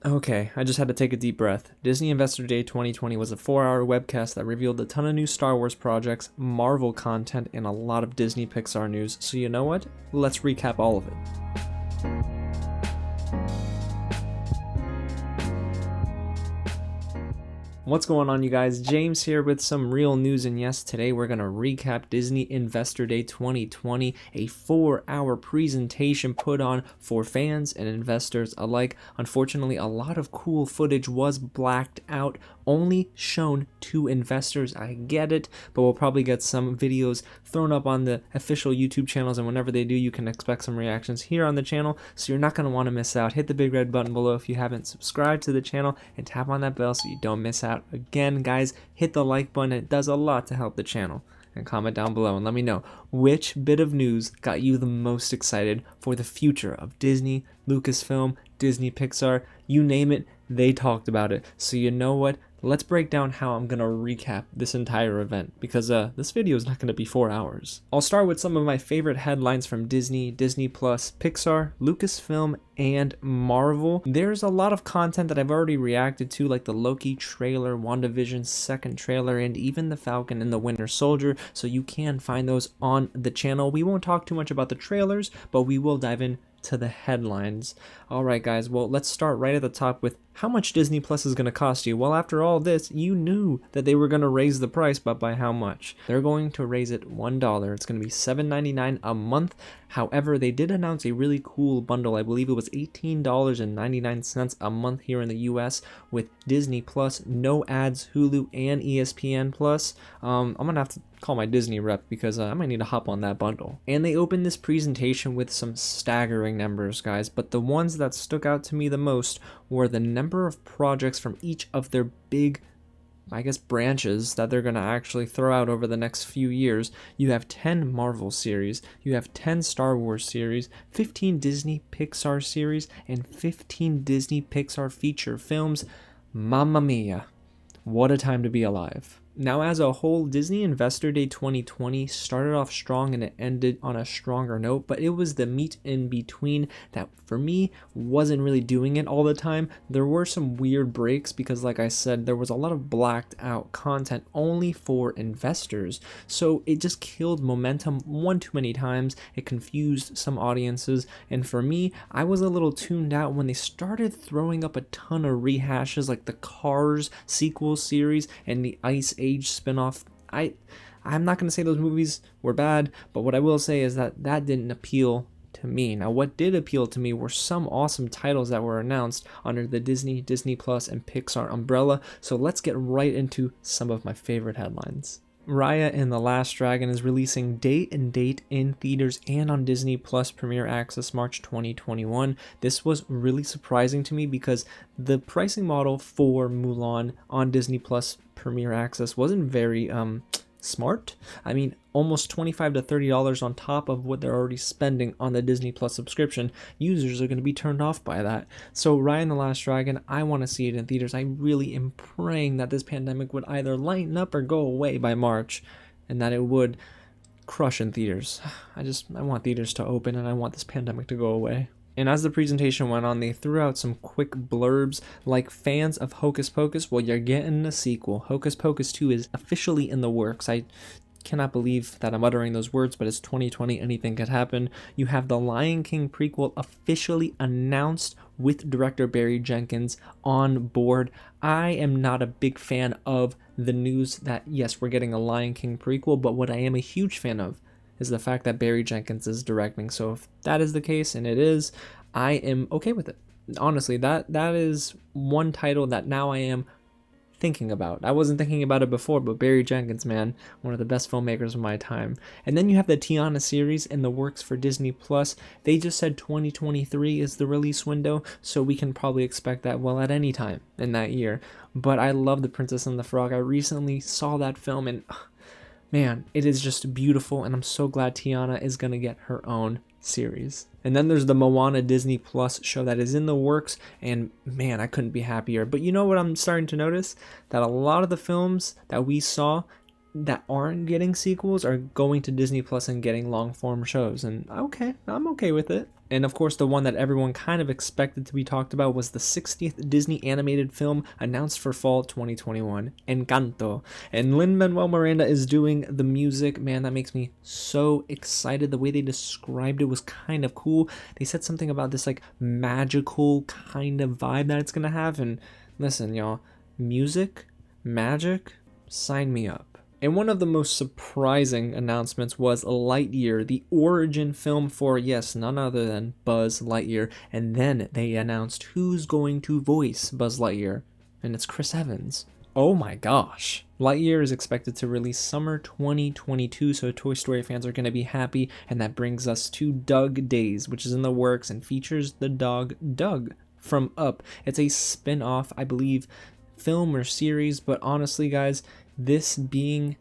Okay, I just had to take a deep breath. Disney Investor Day 2020 was a 4-hour webcast that revealed a ton of new Star Wars projects, Marvel content, and a lot of Disney Pixar news. So you know what? Let's recap all of it. What's going on, you guys? James here with some real news, and yes, today we're going to recap Disney Investor Day 2020, a 4-hour presentation put on for fans and investors alike. Unfortunately, a lot of cool footage was blacked out, only shown to investors. I get it, but we'll probably get some videos thrown up on the official YouTube channels, and whenever they do, you can expect some reactions here on the channel, so you're not going to want to miss out. Hit the big red button below if you haven't subscribed to the channel, and tap on that bell so you don't miss out. Again, guys, hit the like button. It does a lot to help the channel. And comment down below and let me know which bit of news got you the most excited for the future of Disney, Lucasfilm, Disney Pixar, you name it, they talked about it. So you know what? Let's break down how I'm going to recap this entire event, because this video is not going to be 4 hours. I'll start with some of my favorite headlines from Disney, Disney Plus, Pixar, Lucasfilm, and Marvel. There's a lot of content that I've already reacted to, like the Loki trailer, WandaVision's second trailer, and even the Falcon and the Winter Soldier, so you can find those on the channel. We won't talk too much about the trailers, but we will dive in to the headlines. Alright guys, well, let's start right at the top with how much Disney Plus is going to cost you. Well, after all this, you knew that they were going to raise the price, but by how much? They're going to raise it $1. It's going to be $7.99 a month. However, they did announce a really cool bundle. I believe it was $18.99 a month here in the US with Disney Plus, no ads, Hulu, and ESPN Plus. I'm going to have to call my Disney rep because I might need to hop on that bundle. And they opened this presentation with some staggering numbers, guys, but the ones that stuck out to me the most were the number of projects from each of their big, I guess, branches that they're going to actually throw out over the next few years. You have 10 Marvel series, you have 10 Star Wars series, 15 Disney Pixar series, and 15 Disney Pixar feature films. Mamma mia, what a time to be alive. Now, as a whole, Disney Investor Day 2020 started off strong and it ended on a stronger note, but it was the meat in between that, for me, wasn't really doing it all the time. There were some weird breaks because, like I said, there was a lot of blacked out content only for investors, so it just killed momentum one too many times. It confused some audiences, and for me, I was a little tuned out when they started throwing up a ton of rehashes like the Cars sequel series and the Ice Age spinoff. I'm not going to say those movies were bad, but what I will say is that didn't appeal to me. Now, what did appeal to me were some awesome titles that were announced under the Disney, Disney Plus, and Pixar umbrella. So let's get right into some of my favorite headlines. Raya and the Last Dragon is releasing date and date in theaters and on Disney Plus Premier Access March 2021. This was really surprising to me because the pricing model for Mulan on Disney Plus Premier Access wasn't very smart. I mean, almost $25 to $30 on top of what they're already spending on the Disney Plus subscription. Users are going to be turned off by that. So Raya and the Last Dragon, I want to see it in theaters. I really am praying that this pandemic would either lighten up or go away by March, and that it would crush in theaters. I want theaters to open, and I want this pandemic to go away. And as the presentation went on, they threw out some quick blurbs like, fans of Hocus Pocus, well, you're getting a sequel. Hocus Pocus 2 is officially in the works. I cannot believe that I'm uttering those words, but it's 2020, anything could happen. You have the Lion King prequel officially announced with director Barry Jenkins on board. I am not a big fan of the news that, yes, we're getting a Lion King prequel, but what I am a huge fan of is the fact that Barry Jenkins is directing. So if that is the case, and it is, I am okay with it. Honestly, that is one title that now I am thinking about. I wasn't thinking about it before, but Barry Jenkins, man, one of the best filmmakers of my time. And then you have the Tiana series in the works for Disney Plus. They just said 2023 is the release window, so we can probably expect that, well, at any time in that year. But I love The Princess and the Frog. I recently saw that film, and man, it is just beautiful, and I'm so glad Tiana is going to get her own series. And then there's the Moana Disney Plus show that is in the works, and man, I couldn't be happier. But you know what I'm starting to notice? That a lot of the films that we saw that aren't getting sequels are going to Disney Plus and getting long form shows, and okay, I'm okay with it. And of course, the one that everyone kind of expected to be talked about was the 60th Disney animated film announced for fall 2021, Encanto. And Lin-Manuel Miranda is doing the music. Man, that makes me so excited. The way they described it was kind of cool. They said something about this like magical kind of vibe that it's gonna have. And listen, y'all, music, magic, sign me up. And one of the most surprising announcements was Lightyear, the origin film for, yes, none other than Buzz Lightyear. And then they announced who's going to voice Buzz Lightyear, and it's Chris Evans. Oh my gosh. Lightyear is expected to release summer 2022, so Toy Story fans are going to be happy. And that brings us to Doug Days, which is in the works and features the dog Doug from Up. It's a spin-off, I believe, film or series, but honestly, guys, this being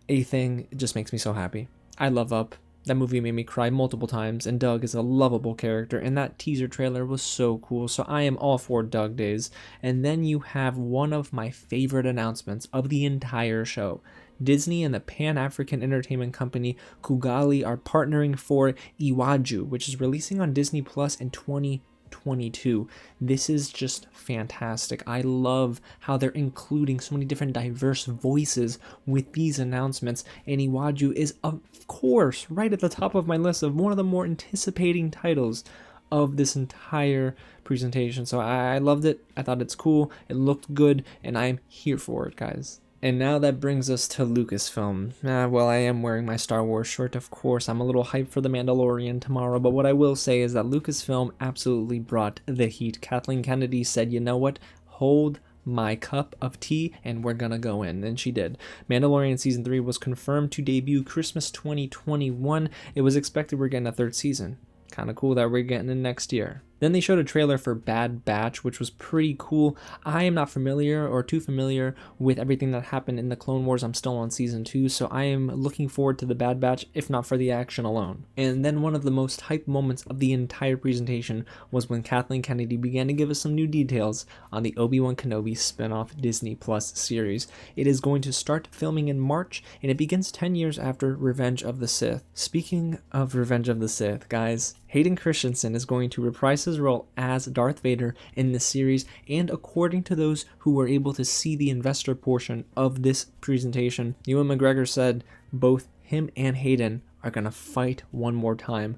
a thing, it just makes me so happy. I love Up. That movie made me cry multiple times, and Doug is a lovable character, and that teaser trailer was so cool, so I am all for Doug Days. And then you have one of my favorite announcements of the entire show. Disney and the Pan-African entertainment company Kugali are partnering for Iwaju, which is releasing on Disney Plus in 2022. This is just fantastic. I love how they're including so many different diverse voices with these announcements, and Iwaju is of course right at the top of my list of one of the more anticipating titles of this entire presentation. So I loved it. I thought it's cool, it looked good, and I'm here for it, guys. And now that brings us to Lucasfilm. Well, I am wearing my Star Wars shirt, of course. I'm a little hyped for The Mandalorian tomorrow, but what I will say is that Lucasfilm absolutely brought the heat. Kathleen Kennedy said, you know what, hold my cup of tea and we're gonna go in, and she did. Mandalorian Season 3 was confirmed to debut Christmas 2021. It was expected we're getting a third season. Kind of cool that we're getting it next year. Then they showed a trailer for Bad Batch, which was pretty cool. I am not familiar or too familiar with everything that happened in the Clone Wars. I'm still on Season 2, so I am looking forward to the Bad Batch, if not for the action alone. And then one of the most hype moments of the entire presentation was when Kathleen Kennedy began to give us some new details on the Obi-Wan Kenobi spin-off Disney Plus series. It is going to start filming in March, and it begins 10 years after Revenge of the Sith. Speaking of Revenge of the Sith, guys, Hayden Christensen is going to reprise his role as Darth Vader in this series, and according to those who were able to see the investor portion of this presentation, Ewan McGregor said both him and Hayden are gonna fight one more time.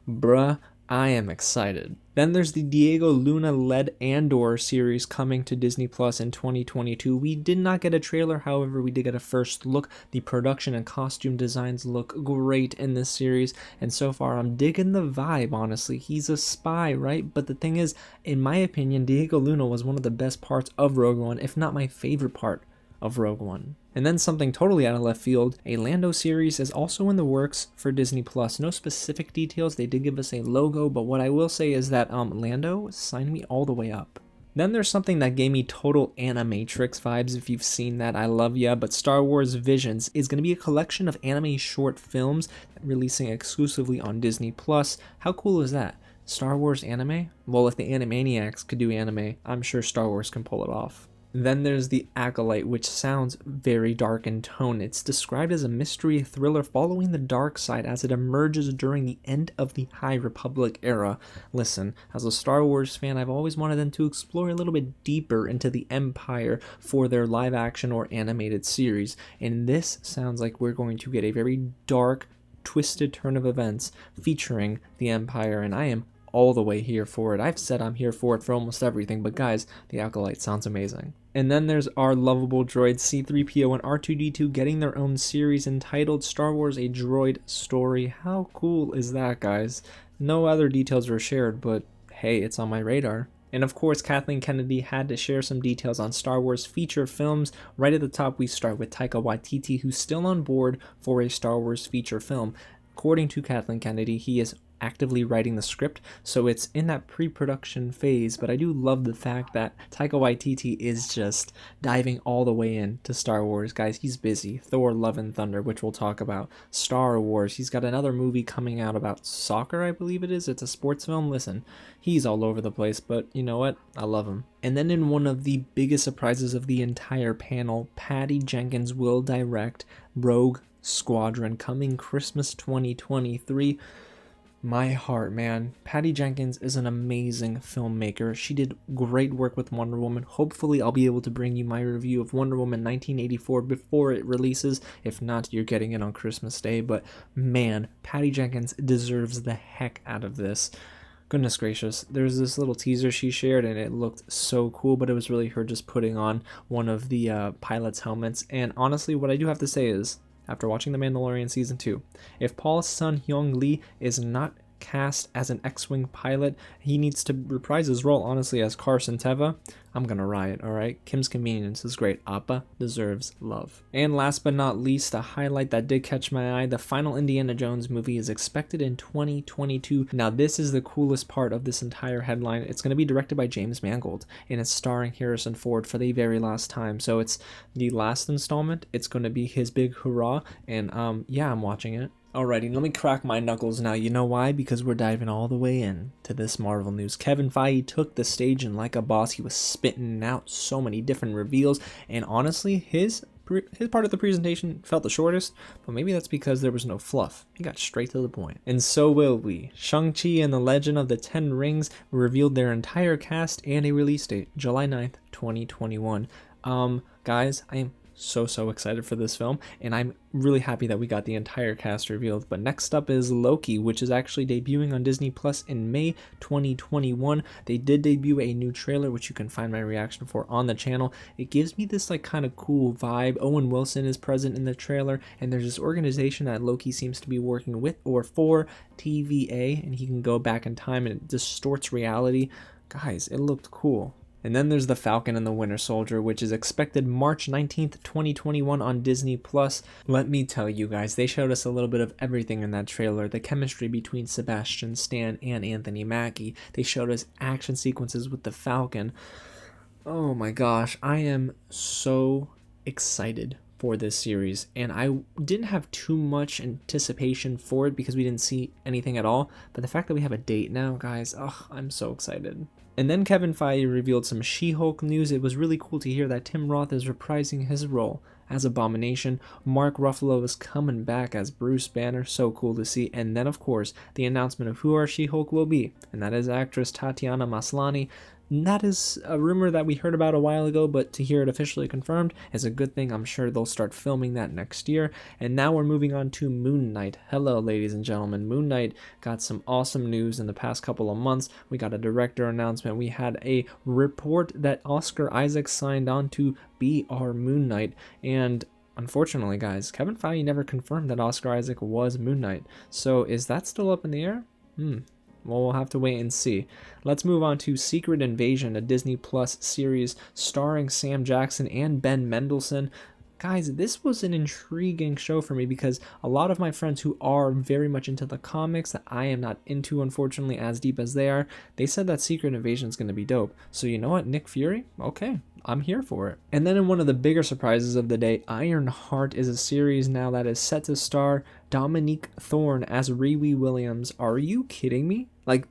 Bruh, I am excited. Then there's the Diego Luna-led Andor series coming to Disney Plus in 2022. We did not get a trailer, however, we did get a first look. The production and costume designs look great in this series, and so far I'm digging the vibe, honestly. He's a spy, right? But the thing is, in my opinion, Diego Luna was one of the best parts of Rogue One, if not my favorite part of Rogue One. And then something totally out of left field, a Lando series is also in the works for Disney Plus. No specific details, they did give us a logo, but what I will say is that Lando signed me all the way up. Then there's something that gave me total Animatrix vibes. If you've seen that, I love ya. But Star Wars Visions is going to be a collection of anime short films releasing exclusively on Disney Plus. How cool is that? Star Wars anime? Well, if the Animaniacs could do anime, I'm sure Star Wars can pull it off. Then there's The Acolyte, which sounds very dark in tone. It's described as a mystery thriller following the dark side as it emerges during the end of the High Republic era. Listen, as a Star Wars fan, I've always wanted them to explore a little bit deeper into the Empire for their live action or animated series, and this sounds like we're going to get a very dark, twisted turn of events featuring the Empire, and I am all the way here for it. I've said I'm here for it for almost everything, but guys, The Acolyte sounds amazing. And then there's our lovable droids C-3PO and R2-D2 getting their own series entitled Star Wars A Droid Story. How cool is that, guys? No other details were shared, but hey, it's on my radar. And of course, Kathleen Kennedy had to share some details on Star Wars feature films. Right at the top, we start with Taika Waititi, who's still on board for a Star Wars feature film. According to Kathleen Kennedy, he is actively writing the script, so it's in that pre-production phase. But I do love the fact that Taika Waititi is just diving all the way into Star Wars. Guys, he's busy. Thor Love and Thunder, which we'll talk about. Star Wars. He's got another movie coming out about soccer, I believe it is. It's a sports film. Listen, he's all over the place, but you know what? I love him. And then in one of the biggest surprises of the entire panel, Patty Jenkins will direct Rogue Squadron, coming Christmas 2023. My heart, man. Patty Jenkins is an amazing filmmaker. She did great work with Wonder Woman. Hopefully I'll be able to bring you my review of Wonder Woman 1984 before it releases. If not, you're getting it on Christmas Day. But man, Patty Jenkins deserves the heck out of this. Goodness gracious, there's this little teaser she shared and it looked so cool, but it was really her just putting on one of the pilot's helmets. And honestly, what I do have to say is, after watching The Mandalorian Season 2, if Paul Sun-Hyung Lee is not cast as an X-Wing pilot, he needs to reprise his role, honestly, as Carson Teva. I'm gonna riot, alright? Kim's Convenience is great. Appa deserves love. And last but not least, a highlight that did catch my eye, the final Indiana Jones movie is expected in 2022. Now, this is the coolest part of this entire headline. It's gonna be directed by James Mangold, and it's starring Harrison Ford for the very last time. So it's the last installment. It's gonna be his big hurrah, and yeah, I'm watching it. Alrighty, let me crack my knuckles now. You know why? Because we're diving all the way in to this Marvel news. Kevin Feige took the stage, and like a boss, he was spitting out so many different reveals. And honestly, his part of the presentation felt the shortest, but maybe that's because there was no fluff. He got straight to the point. And so will we. Shang-Chi and the Legend of the Ten Rings revealed their entire cast and a release date, July 9th, 2021. Guys, I am so excited for this film, and I'm really happy that we got the entire cast revealed. But next up is Loki, which is actually debuting on Disney Plus in May 2021. They did debut a new trailer, which you can find my reaction for on the channel. It gives me this like kind of cool vibe. Owen Wilson is present in the trailer, and there's this organization that Loki seems to be working with or for, TVA, and he can go back in time and it distorts reality. Guys, it looked cool. And then there's The Falcon and the Winter Soldier, which is expected March 19th, 2021 on Disney+. Let me tell you guys, they showed us a little bit of everything in that trailer. The chemistry between Sebastian Stan and Anthony Mackie. They showed us action sequences with the Falcon. Oh my gosh, I am so excited for this series, and I didn't have too much anticipation for it because we didn't see anything at all, but the fact that we have a date now, guys, I'm so excited. And then Kevin Feige revealed some She-Hulk news. It was really cool to hear that Tim Roth is reprising his role as Abomination. Mark Ruffalo is coming back as Bruce Banner. So cool to see. And then, of course, the announcement of who our She-Hulk will be, and that is actress Tatiana Maslany. That is a rumor that we heard about a while ago, but to hear it officially confirmed is a good thing. I'm sure they'll start filming that next year. And now we're moving on to Moon Knight. Hello, ladies and gentlemen. Moon Knight got some awesome news in the past couple of months. We got a director announcement. We had a report that Oscar Isaac signed on to be our Moon Knight. And unfortunately, guys, Kevin Feige never confirmed that Oscar Isaac was Moon Knight. So is that still up in the air? Well, we'll have to wait and see. Let's move on to Secret Invasion, a Disney Plus series starring Sam Jackson and Ben Mendelsohn. Guys, this was an intriguing show for me because a lot of my friends who are very much into the comics that I am not into, unfortunately, as deep as they are, they said that Secret Invasion is going to be dope. So you know what, Nick Fury? Okay, I'm here for it. And then in one of the bigger surprises of the day, Ironheart is a series now that is set to star Dominique Thorne as Riri Williams. Are you kidding me? Like,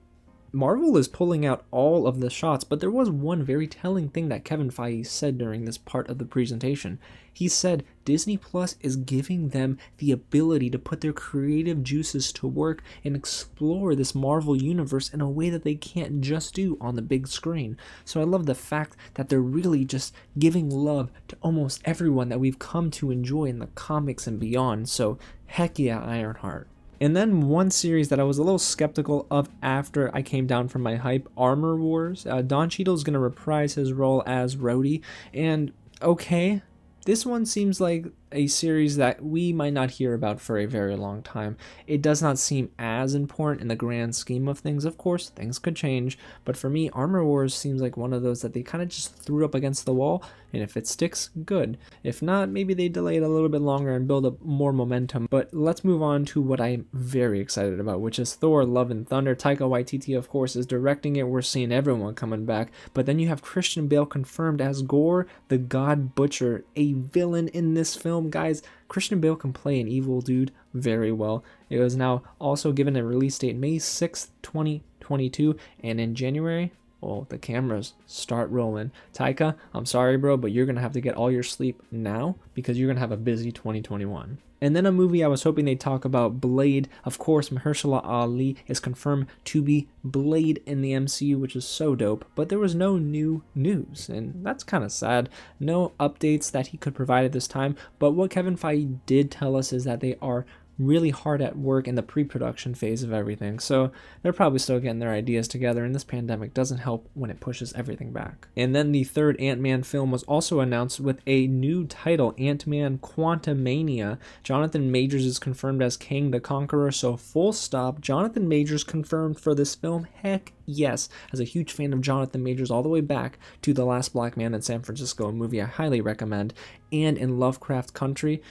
Marvel is pulling out all of the shots, but there was one very telling thing that Kevin Feige said during this part of the presentation. He said Disney Plus is giving them the ability to put their creative juices to work and explore this Marvel universe in a way that they can't just do on the big screen. So I love the fact that they're really just giving love to almost everyone that we've come to enjoy in the comics and beyond. So heck yeah, Ironheart. And then one series that I was a little skeptical of after I came down from my hype, Armor Wars. Don Cheadle's going to reprise his role as Rhodey. And okay, this one seems like a series that we might not hear about for a very long time. It does not seem as important in the grand scheme of things. Of course, things could change, but for me, Armor Wars seems like one of those that they kind of just threw up against the wall, and if it sticks, good. If not, maybe they delay it a little bit longer and build up more momentum. But let's move on to what I'm very excited about, which is Thor: Love and Thunder. Taika Waititi, of course, is directing it. We're seeing everyone coming back, but then you have Christian Bale confirmed as Gore the God Butcher, a villain in this film. Guys, Christian Bale can play an evil dude very well. It was now also given a release date May 6th, 2022, and in January, well, the cameras start rolling. Taika, I'm sorry, bro, but you're going to have to get all your sleep now because you're going to have a busy 2021. And then a movie I was hoping they'd talk about, Blade. Of course, Mahershala Ali is confirmed to be Blade in the MCU, which is so dope. But there was no new news, and that's kind of sad. No updates that he could provide at this time. But what Kevin Feige did tell us is that they are really hard at work in the pre-production phase of everything, so they're probably still getting their ideas together, and this pandemic doesn't help when it pushes everything back. And then the third Ant-Man film was also announced with a new title, Ant-Man Quantumania. Jonathan Majors is confirmed as Kang the Conqueror, so full stop. Jonathan Majors confirmed for this film? Heck yes. As a huge fan of Jonathan Majors all the way back to The Last Black Man in San Francisco, a movie I highly recommend, and in Lovecraft Country.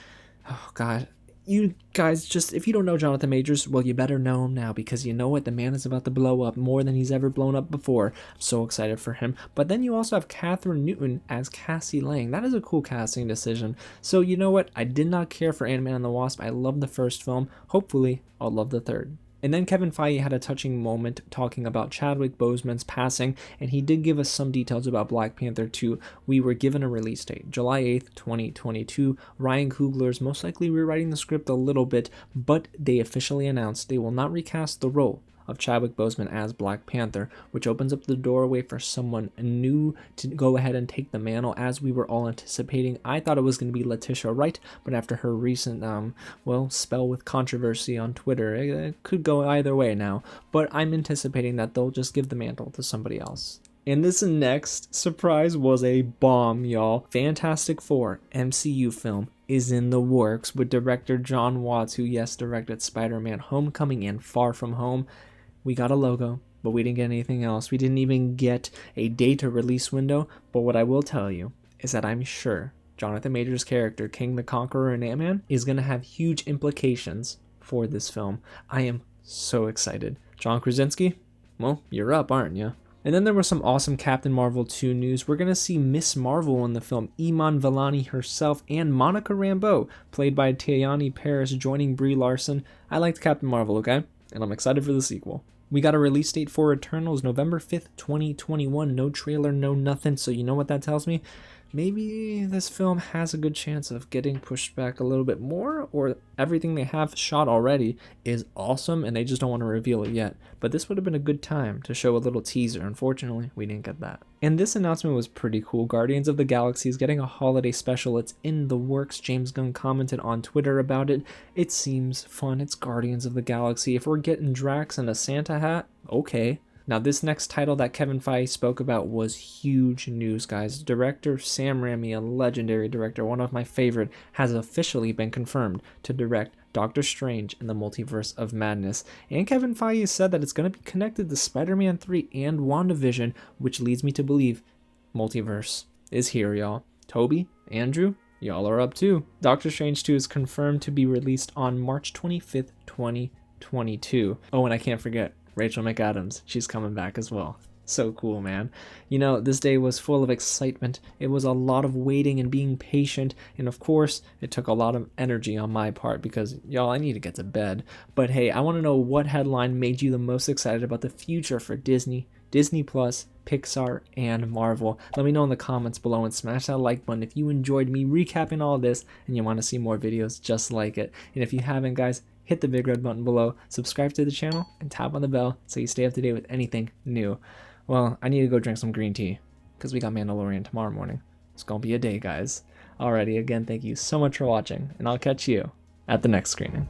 Oh god, you guys, just, if you don't know Jonathan Majors, well, you better know him now, because you know what? The man is about to blow up more than he's ever blown up before. I'm so excited for him. But then you also have Catherine Newton as Cassie Lang. That is a cool casting decision. So you know what? I did not care for Ant-Man and the Wasp. I loved the first film. Hopefully, I'll love the third. And then Kevin Feige had a touching moment talking about Chadwick Boseman's passing, and he did give us some details about Black Panther 2. We were given a release date, July 8th, 2022. Ryan Coogler is most likely rewriting the script a little bit, but they officially announced they will not recast the role of Chadwick Boseman as Black Panther, which opens up the doorway for someone new to go ahead and take the mantle, as we were all anticipating. I thought it was going to be Letitia Wright, but after her recent, spell with controversy on Twitter, it could go either way now. But I'm anticipating that they'll just give the mantle to somebody else. And this next surprise was a bomb, y'all. Fantastic Four MCU film is in the works with director John Watts, who, yes, directed Spider-Man Homecoming and Far From Home. We got a logo, but we didn't get anything else. We didn't even get a date or release window. But what I will tell you is that I'm sure Jonathan Majors' character, King the Conqueror in Ant-Man, is going to have huge implications for this film. I am so excited. John Krasinski, well, you're up, aren't you? And then there was some awesome Captain Marvel 2 news. We're going to see Miss Marvel in the film, Iman Vellani herself, and Monica Rambeau, played by Tayani Paris, joining Brie Larson. I liked Captain Marvel, okay? And I'm excited for the sequel. We got a release date for Eternals, November 5th, 2021. No trailer, no nothing, so you know what that tells me? Maybe this film has a good chance of getting pushed back a little bit more, or everything they have shot already is awesome and they just don't want to reveal it yet. But this would have been a good time to show a little teaser. Unfortunately, we didn't get that. And this announcement was pretty cool. Guardians of the Galaxy is getting a holiday special. It's in the works. James Gunn commented on Twitter about it. It seems fun. It's Guardians of the Galaxy. If we're getting Drax and a Santa hat, okay. Now, this next title that Kevin Feige spoke about was huge news, guys. Director Sam Raimi, a legendary director, one of my favorite, has officially been confirmed to direct Doctor Strange in the Multiverse of Madness. And Kevin Feige said that it's going to be connected to Spider-Man 3 and WandaVision, which leads me to believe multiverse is here, y'all. Toby, Andrew, y'all are up too. Doctor Strange 2 is confirmed to be released on March 25th, 2022. Oh, and I can't forget Rachel McAdams. She's coming back as well. So cool, man. You know, this day was full of excitement. It was a lot of waiting and being patient. And of course, it took a lot of energy on my part because, y'all, I need to get to bed. But hey, I want to know what headline made you the most excited about the future for Disney, Disney Plus, Pixar, and Marvel. Let me know in the comments below and smash that like button if you enjoyed me recapping all this and you want to see more videos just like it. And if you haven't, guys, hit the big red button below, subscribe to the channel, and tap on the bell so you stay up to date with anything new. Well, I need to go drink some green tea because we got Mandalorian tomorrow morning. It's gonna be a day, guys. Alrighty, again, thank you so much for watching, and I'll catch you at the next screening.